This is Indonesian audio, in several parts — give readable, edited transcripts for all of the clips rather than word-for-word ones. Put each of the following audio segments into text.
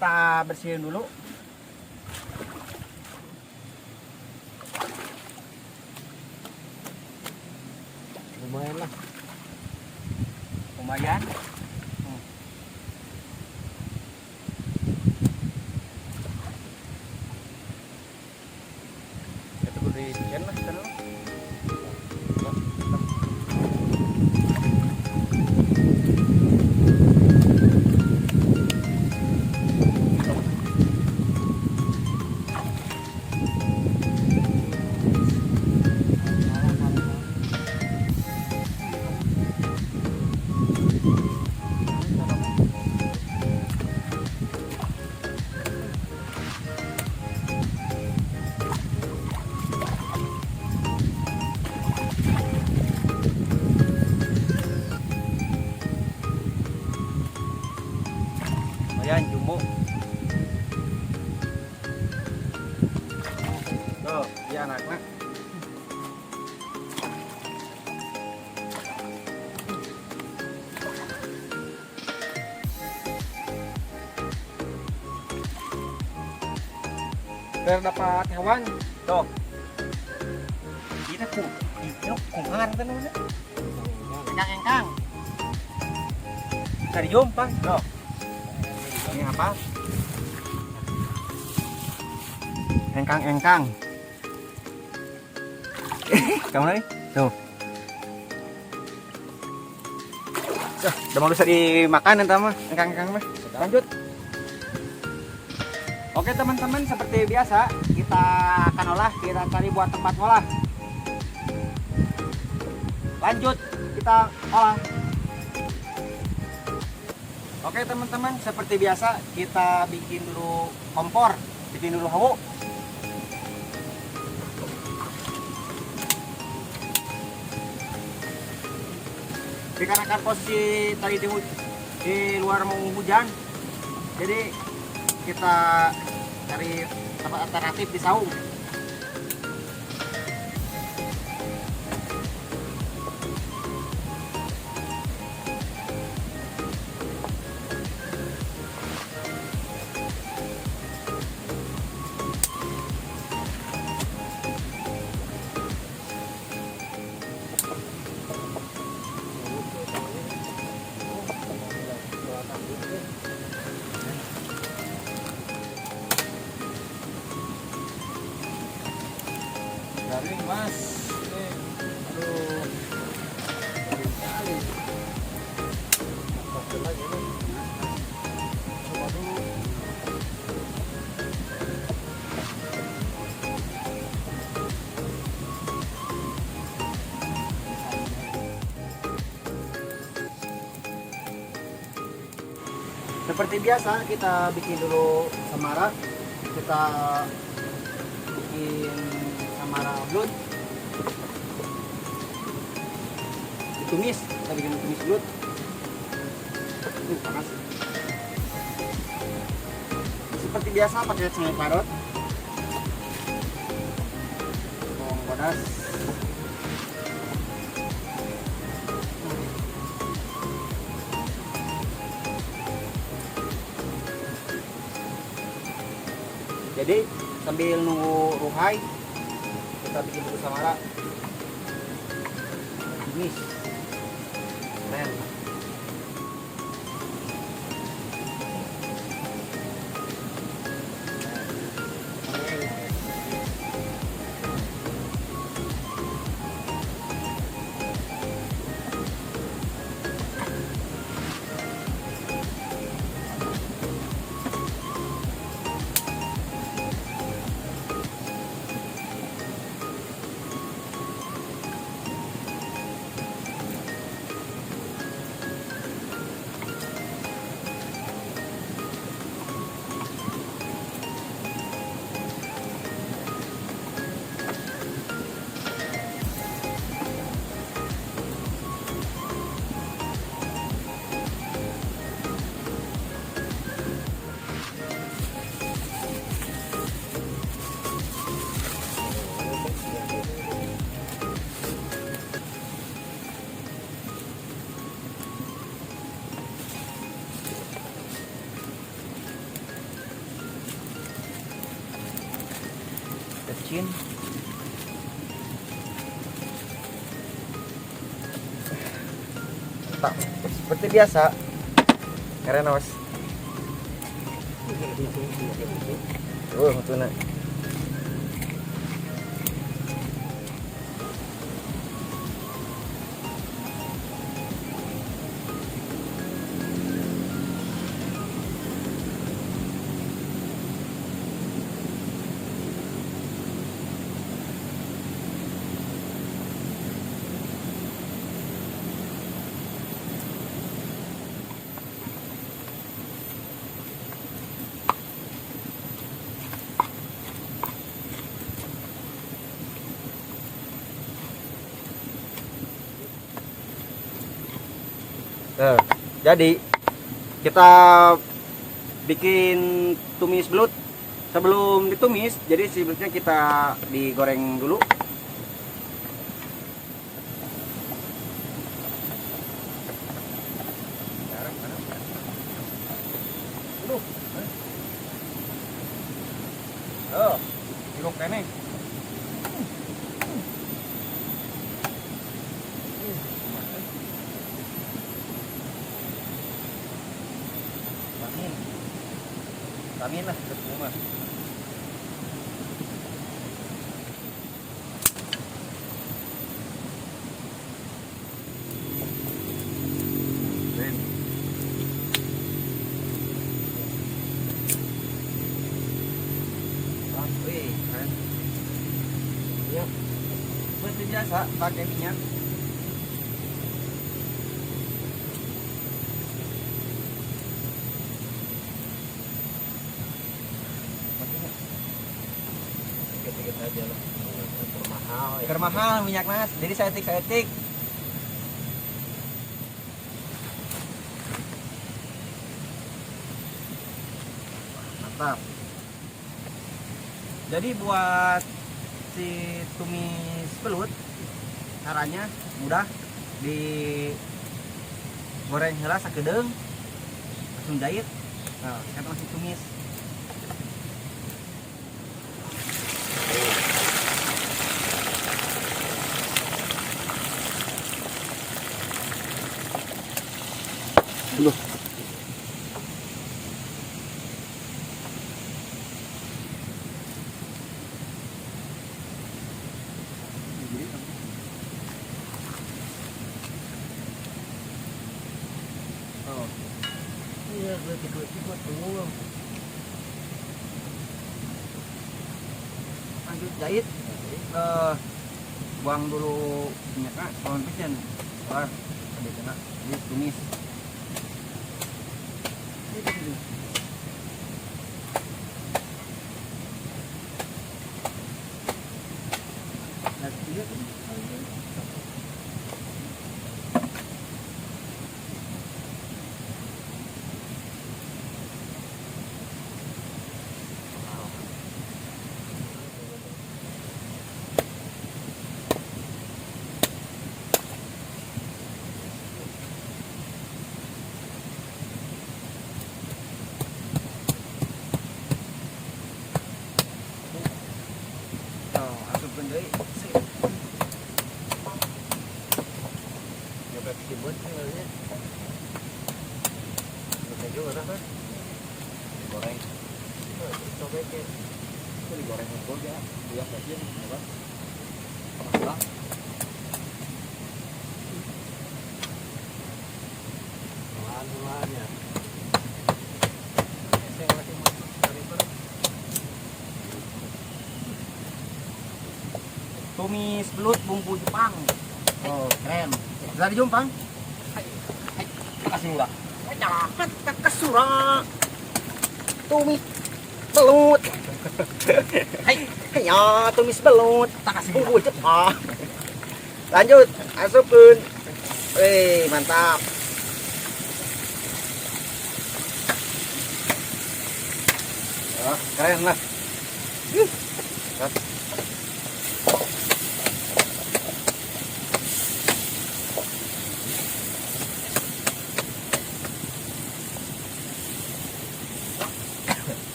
kita bersihin dulu. Lumayan lah. Lumayan. Itu udah dibikin lah sana. Ayan, jumo. Tuh, iya anaknya. Terdapat hewan. Tuh. Kita kungan kan namanya. Engkang-engkang. Karium, Bang. Tuh. Ini apa? Engkang-engkang. Kamu lagi? Tuh. Udah mau bisa dimakan entah mah engkang-engkang mah. Lanjut. Oke teman-teman, seperti biasa kita akan olah, kita cari buat tempat olah. Lanjut kita olah. Oke teman-teman, seperti biasa kita bikin dulu kompor, bikin dulu hawu. Dikarenakan posisi tadi di luar mau hujan, jadi kita cari tempat alternatif di saung. Garing mas, aduh, kali. Coba dulu. Seperti biasa kita bikin dulu samara, kita bikin samara blood, ditumis, kita bikin tumis blood. Panas. Seperti biasa pakai sengit parut, bawang bodas, jadi sambil nunggu ruhai kita bikin dulu samara, tumis, keren. micin. Tak, seperti biasa. Keren awas. Betul nak. Nah, jadi kita bikin tumis belut. Sebelum ditumis, jadi si belutnya kita digoreng dulu. Oh, jeruk kene. Amin lah, rumah. Ya, seperti biasa pakai minyak. Dikit-dikit aja lah. Termahal. Ya. Termahal minyak mas, jadi saya etik. Mantap. Jadi buat si tumis belut caranya mudah, digoreng heula sakedeung langsung jahit. Nah, kita masih tumis. Loh. Oh. Iya, gue tiba-tiba tunggu. Lanjut jahit. Buang dulu minyaknya, bawang pecen. Keluar. Ada kena. Jadi tumis. Nyobek kibut kan harusnya. Bisa juga kan? Goreng. Cobekin. Itu digoreng ngumpul ya. Biar aja coba. Panas. Pelan-pelan ya. Tumis belut bumbu Jepang. Oh, keren. Bisa dijumpang? Kasih mula. Jangan kesura. Tumis belut. Hai, ya tumis belut. Tak kasih bumbu Jepang. Lanjut, masukkan. Mantap. Oh, keren lah.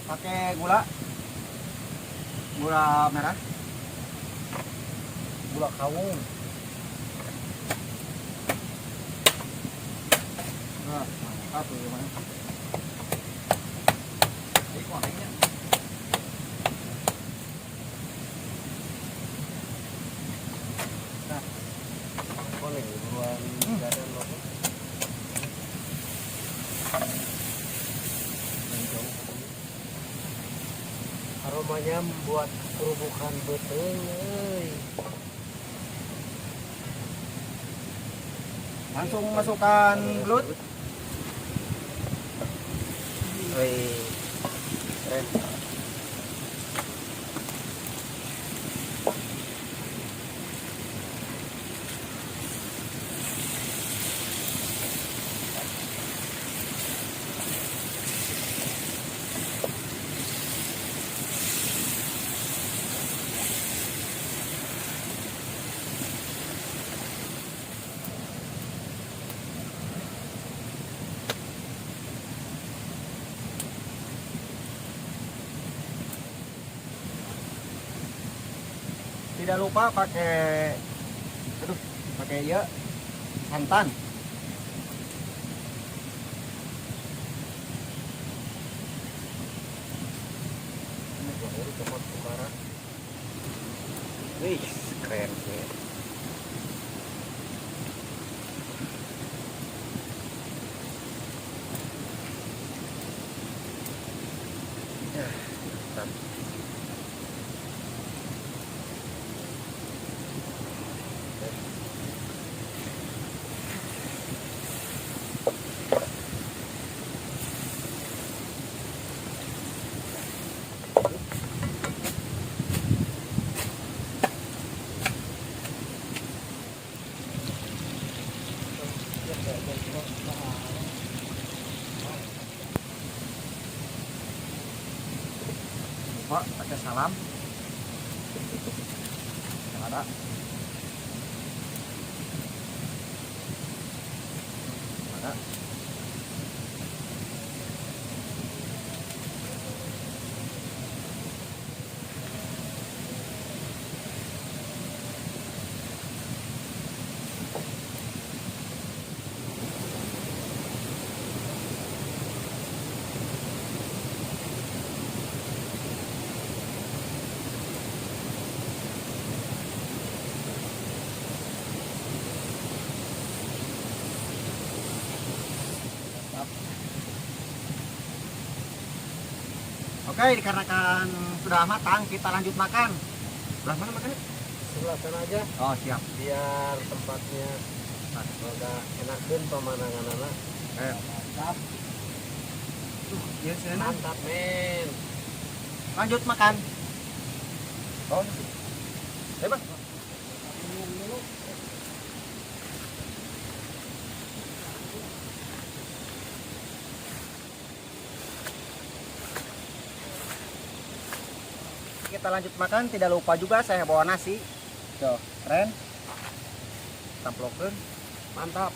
Pakai gula Gula merah. Gula kawung. Nah, mantap tuh gimana? Ini konteknya. Nah, Boleh buruan gadan lo. Aromanya membuat kerubukan betul, euy. Langsung masukkan belut. Wih, keren. Tidak lupa pakai ya santan. Ini tomat kemara. Wih, keren sih. Mantap. Lupa pakai salam. Yang ada. Ada. Oke, dikarenakan sudah matang, kita lanjut makan. Sebelah mana makannya? Sebelah sana aja Oh, siap. biar tempatnya agak enakeun pemandangan anak. Mantap. Ya, sana. Mantap, men. Lanjut makan. Oh, bebas. Kita lanjut makan, tidak lupa juga saya bawa nasi. Tuh, keren. Tamplokeun. Mantap.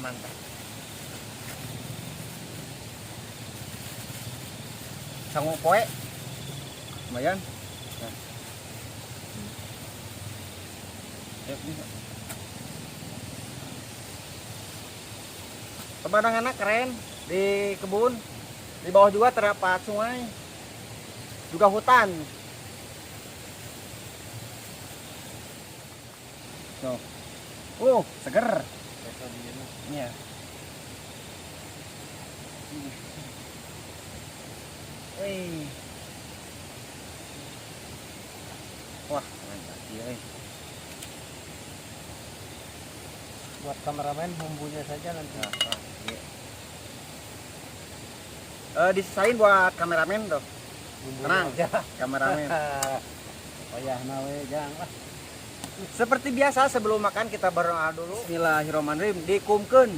Mantap. Sangu poe. Lumayan. Nah. Yuk, bisa. Pemandangannya keren di kebun. Di bawah juga terdapat sungai, juga hutan. Tuh, seger. Iya. Wih. Wah, mantap ya. Buat kameramen bumbunya saja nanti. Iya. Disisain buat kameramen tuh. Bumbunya Tenang, aja. kameramen. Payah nawe jangan. Seperti biasa sebelum makan kita berdoa dulu. Bismillahirrahmanirrahim. Dikumkeun.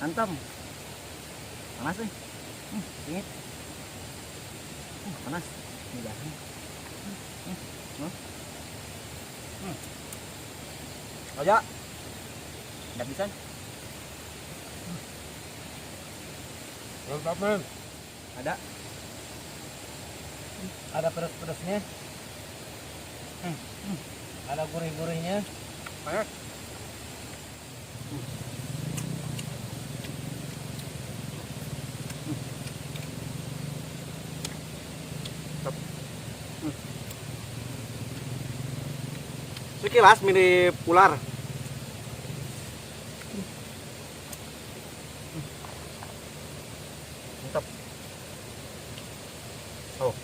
Antem. Panas nih. Dingin. Panas. Ini jalan. Aja. Tidak bisa. Mantap, men. Ada. Ada pedas-pedasnya. Ada gurih-gurihnya. Banyak. Sekilas mirip ular. Mantap. Oh,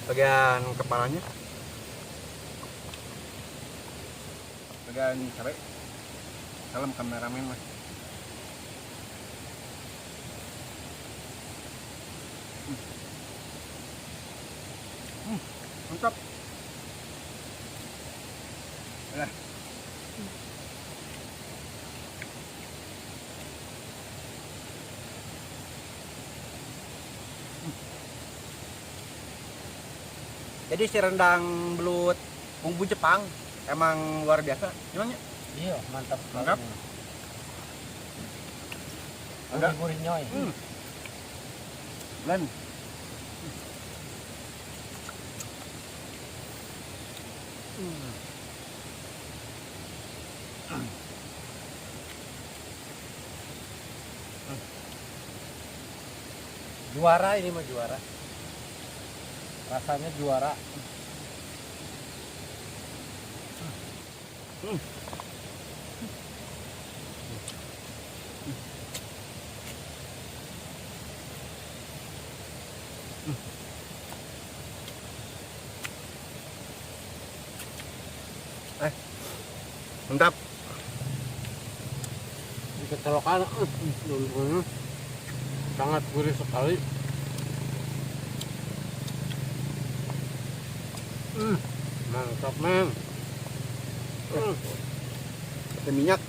bagian kepalanya, bagian cabai. Salam kameramen mas. Mantap. Nah. Jadi si rendang belut bumbu Jepang emang luar biasa, gimana? Iya, mantap. Mantap. Ada. Gurih nyoy. Blend. Juara ini mah juara. Rasanya juara. Mantap. Di kecolokan sangat gurih sekali. Mantap men. Ada minyak.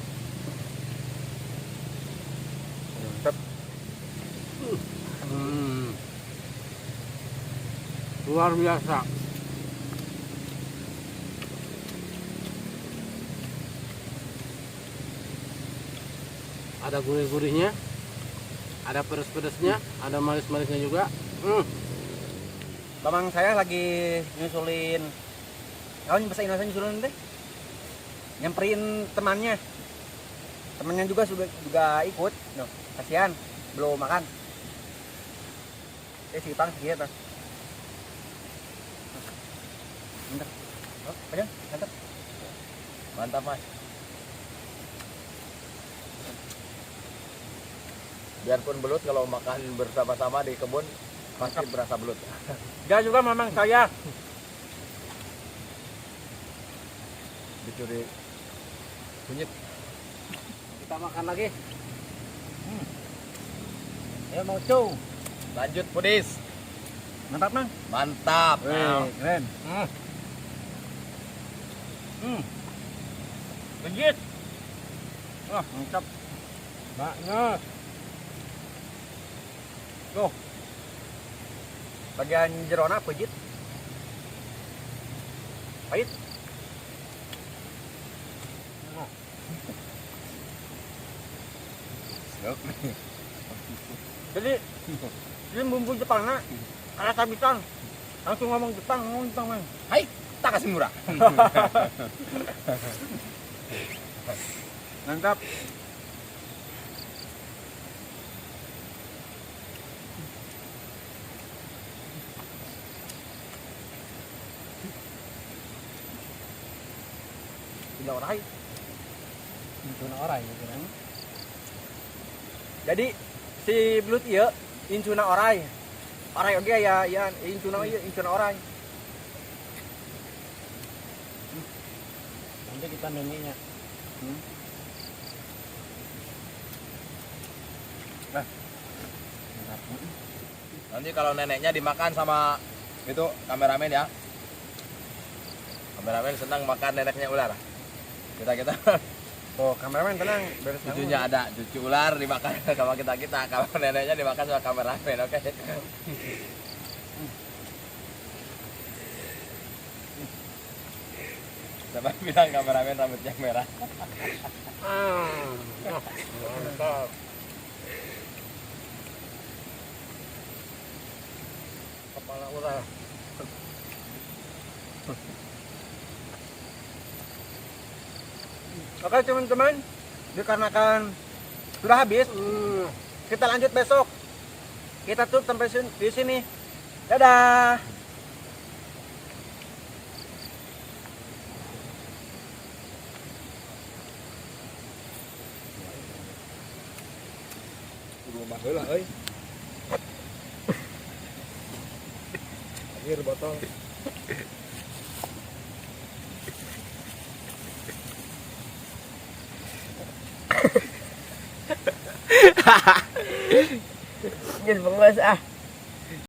Mantap. Luar biasa. Ada gurih-gurihnya, ada pedas-pedasnya, ada manis-manisnya juga. Mamang saya lagi nyusulin, kalau bahasa Indonesia nyusulin deh, nyamperin temannya juga juga ikut. No, kasihan belum makan. Si Pang segitu. Mantap. Oh, aja, mantap. Mantap mas. Biarpun belut, kalau makan bersama-sama di kebun pasti berasa belut. Dia juga mamang saya. Dicuri kunyit. Kita makan lagi. Ya mau cu. Lanjut Pudis. Mantap mang. Mantap. Keren. Legit. Wah, mantap. Banget. Tuh. Bagian jerona pejit. Pahit. Jadi ini bumbu Jepangnya kayak sabitan. Langsung ngomong Jepang mang. Hai, tak kasih murah. Mantap. Tidak orai. Tuna orai gitu kan. Jadi si belut ieu incuna orai. Orai oge ya incuna ieu incuna orai. Nanti kita neneknya. Nah. Nanti kalau neneknya dimakan sama itu kameramen ya. Kameramen senang makan neneknya ular. Kita Oh, kameramen tenang, beres cucunya ada, cucu ular dimakan sama kita. Kalau neneknya dimakan sama kameramen, oke. Coba bilang kameramen rambutnya merah. Mantap. Kepala ular. Oke teman-teman, dikarenakan sudah habis, kita lanjut besok. Kita tutup sampai di sini. Dadah. Rumah heula euy. Akhir botol. Nhìn mọi người sẽ